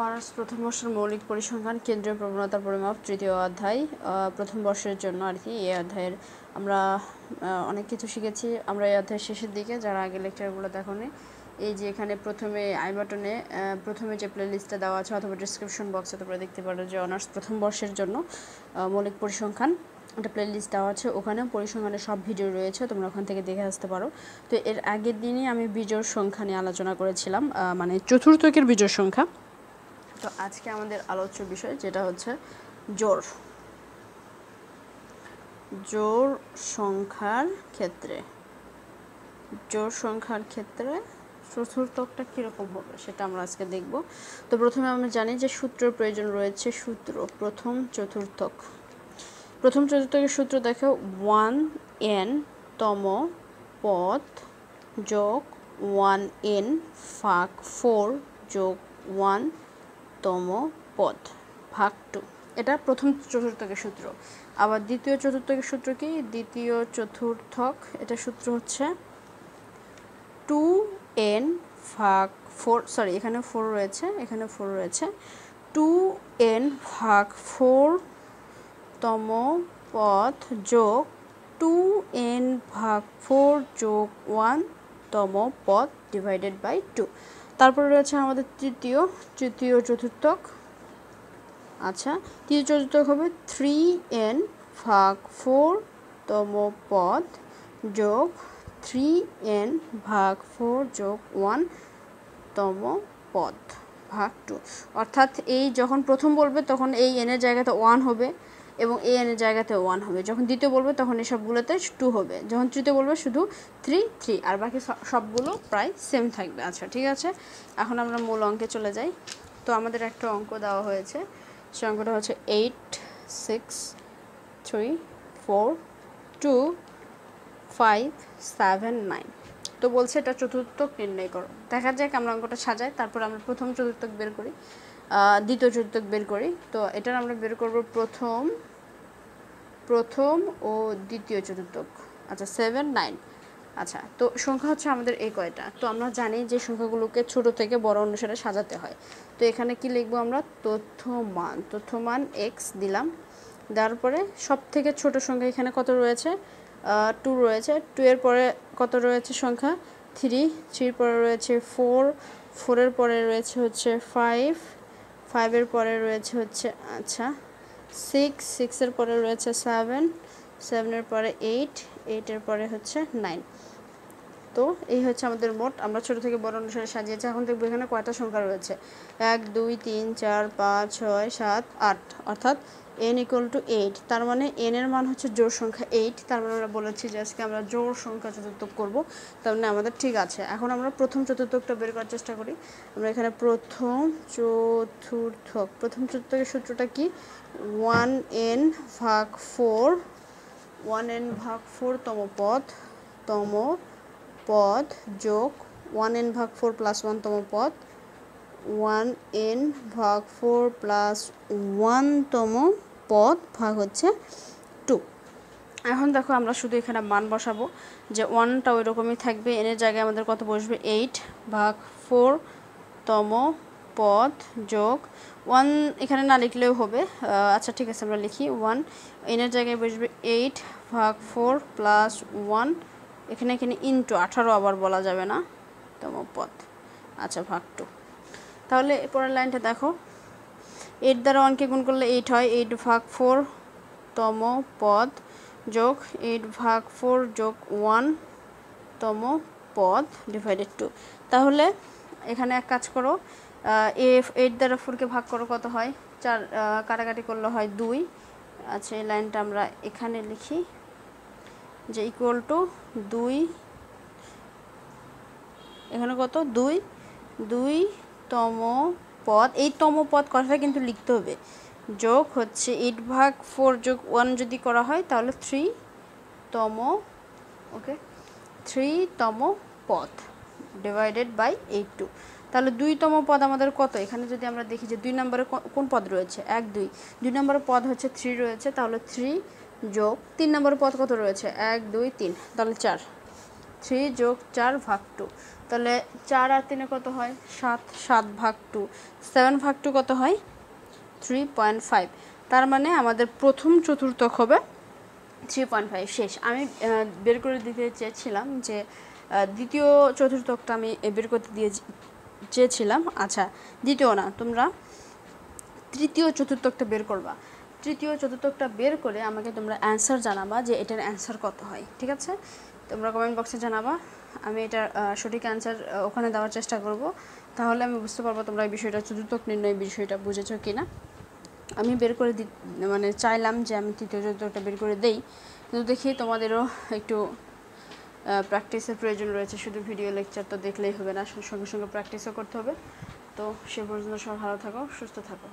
Honours প্রথম বর্ষের মৌলিক পরিসংখ্যান কেন্দ্রীয় প্রবণতার পরিমাপ তৃতীয় অধ্যায় প্রথম বর্ষের জন্য আর কি। এই অধ্যায়ের আমরা অনেক কিছু শিখেছি। আমরা এই অধ্যায়ের শেষের দিকে, যারা আগে লেকচারগুলো দেখোনি, এই যে এখানে প্রথমে আই বাটনে প্রথমে যে প্লে লিস্টটা দেওয়া আছে অথবা ডিসক্রিপশন বক্সে তোমরা দেখতে পারো যে অনার্স প্রথম বর্ষের জন্য মৌলিক পরিসংখ্যান একটা প্লে লিস্ট দেওয়া আছে। ওখানে পরিসংখ্যানের সব ভিডিও রয়েছে, তোমরা ওখান থেকে দেখে আসতে পারো। তো এর আগের দিনই আমি বিজোড় সংখ্যা নিয়ে আলোচনা করেছিলাম, মানে চতুর্থকের বিজোড় সংখ্যা। তো আজকে আমাদের আলোচ্য বিষয় যেটা হচ্ছে জোড় সংখ্যার ক্ষেত্রে চতুর্থকটা কীরকম হবে সেটা আমরা আজকে দেখব। তো প্রথমে আমরা জানি যে সূত্রের প্রয়োজন রয়েছে। সূত্র প্রথম চতুর্থকের সূত্র দেখো 1n তম পদ যোগ 1n ভাগ 4 যোগ 1 তম পদ ভাগ 2। এটা প্রথম চতুর্থকের সূত্র। আবার দ্বিতীয় চতুর্থকের সূত্র কি? দ্বিতীয় চতুর্থক এটা সূত্র হচ্ছে 2n ভাগ 4, সরি এখানে 4 রয়েছে 2n ভাগ 4 তম পদ যোগ 2n ভাগ 4 যোগ 1 তম পদ ডিভাইডেড বাই 2। তারপরে রয়েছে আমাদের তৃতীয় চতুর্থক। আচ্ছা, তৃতীয় চতুর্থক হবে 3n ভাগ 4 তম পদ যোগ 3n ভাগ 4 যোগ 1 তম পদ ভাগ 2। অর্থাৎ এই যখন প্রথম বলবে তখন এই n এর জায়গাতে 1 হবে এবং এই n এর জায়গাতে 1 হবে। যখন দ্বিতীয় বলবে তখন এই সবগুলোতে 2 হবে। যখন তৃতীয় বলবে শুধু 3 আর বাকি সবগুলো প্রায় সেম থাকবে। আচ্ছা ঠিক আছে, এখন আমরা মূল অঙ্কে চলে যাই। তো আমাদের একটা অঙ্ক দেওয়া হয়েছে, সে অঙ্কটা হচ্ছে 8 6 3 4 2 5 7 9। তো বলছে এটা চতুর্থক নির্ণয় করো। দেখা যাক আমরা অঙ্কটা সাজাই, তারপর আমরা প্রথম চতুর্থক বের করি, দ্বিতীয় চতুর্থক বের করি। তো এটার আমরা বের করব প্রথম ও দ্বিতীয় চতুর্থক। আচ্ছা 7 9। আচ্ছা, তো সংখ্যা হচ্ছে আমাদের এই কয়টা। তো আমরা জানি যে সংখ্যাগুলোকে ছোট থেকে বড় অনুসারে সাজাতে হয়। তো এখানে কি লিখবো আমরা? তথ্যমান x দিলাম। তারপরে সব থেকে ছোট সংখ্যা এখানে কত রয়েছে? 2 রয়েছে। 2 এর পরে কত রয়েছে সংখ্যা? 3 এর পরে রয়েছে 4 এর পরে রয়েছে হচ্ছে 5 এর পরে রয়েছে হচ্ছে আচ্ছা 6 এর পরে রয়েছে 7 এর পরে 8 এর পরে হচ্ছে 9। তো এই হচ্ছে আমাদের মোট। আমরা ছোট থেকে বড় অনুসারে সাজিয়েছি। এখন দেখবো এখানে কয়টা সংখ্যা রয়েছে। 1 2 3 4 5 6 7 8, অর্থাৎ n = 8। তার মানে n এর মান হচ্ছে জোড় সংখ্যা 8। তার মানে আমরা বলেছি যে আজকে আমরা জোড় সংখ্যা চতুর্থক করব। তার মানে আমাদের ঠিক আছে। এখন আমরা প্রথম চতুর্থকটা বের করার চেষ্টা করি। আমরা এখানে প্রথম চতুর্থকের সূত্রটা কি? 1n ভাগ 4 তম পদ যোগ 1n ভাগ 4 প্লাস 1 তম পদ 1n ভাগ 4 প্লাস 1 তম পদ ভাগ হচ্ছে 2। এখন দেখো আমরা শুধু এখানে মান বসাবো, যে 1টা ওই রকমই থাকবে। n এর জায়গায় আমাদের কত বসবে? 8 ভাগ 4 তম পদ যোগ 1, এখানে না লিখলেও হবে। আচ্ছা ঠিক আছে, আমরা লিখি 1। n এর জায়গায় বসবে 8 ভাগ 4 প্লাস 1, এখানে ইন্টু 18 আবার বলা যাবে না, তম পদ। আচ্ছা ভাগ 2। তাহলে পরের লাইনটা দেখো, 8 দ্বারা 1কে গুণ করলে 8 হয়। 8 ভাগ 4 তম পদ যোগ 8 ভাগ 4 যোগ 1 তম পদ ডিভাইডেড 2। তাহলে এখানে এক কাজ করো, 8 দ্বারা 4কে ভাগ করো, কত হয়? 4, কাটাকাটি করলে হয় 2। আচ্ছা এই লাইনটা আমরা এখানে লিখি যে ইকুয়াল টু 2, এখানে কত? 2 তম পদ। এই তম পদ কথাটা কিন্তু লিখতে হবে, যোগ হচ্ছে 8 ভাগ 4 যোগ 1 যদি করা হয় তাহলে 3 তম পদ ডিভাইডেড বাই 82। তাহলে 2 তম পদ আমাদের কত? এখানে যদি আমরা দেখি যে 2 নম্বরে কোন পদ রয়েছে? 1 2 নম্বরের পদ হচ্ছে 3 রয়েছে, তাহলে 3 যোগ 3 নম্বরের পদ কত রয়েছে? 1 2 3, তাহলে 4। 3 যোগ 4 ভাগ 2। তাহলে 4 আর 3 কত হয় 7, 7 ভাগ 2, 7 ভাগ 2 কত হয় 3.5। তার মানে আমাদের প্রথম চতুর্থক হবে 3.5। শেষ। আমি বের করে দিতে চেয়েছিলাম যে দ্বিতীয় চতুর্থকটা আমি বের করতে চেয়েছিলাম। আচ্ছা, দ্বিতীয় না, তোমরা তৃতীয় চতুর্থকটা বের করবা। তৃতীয় চতুর্থকটা বের করে আমাকে তোমরা অ্যান্সার জানাবা যে এটার অ্যান্সার কত হয়। ঠিক আছে, তোমরা কমেন্ট বক্সে জানাবা, আমি এটার সঠিক অ্যান্সার ওখানে দেওয়ার চেষ্টা করব। তাহলে আমি বুঝতে পারবো তোমরা এই বিষয়টা চতুর্থক নির্ণয় বিষয়টা বুঝেছো কি না। আমি বের করে মানে চাইলাম যে আমি তৃতীয় চতুর্থকটা বের করে দেই, কিন্তু দেখি তোমাদেরও একটু প্র্যাকটিসের প্রয়োজন রয়েছে। শুধু ভিডিও লেকচার তো দেখলেই হবে না, সঙ্গে সঙ্গে প্র্যাকটিসও করতে হবে। তো সে পর্যন্ত সব ভালো থাকো, সুস্থ থাকো।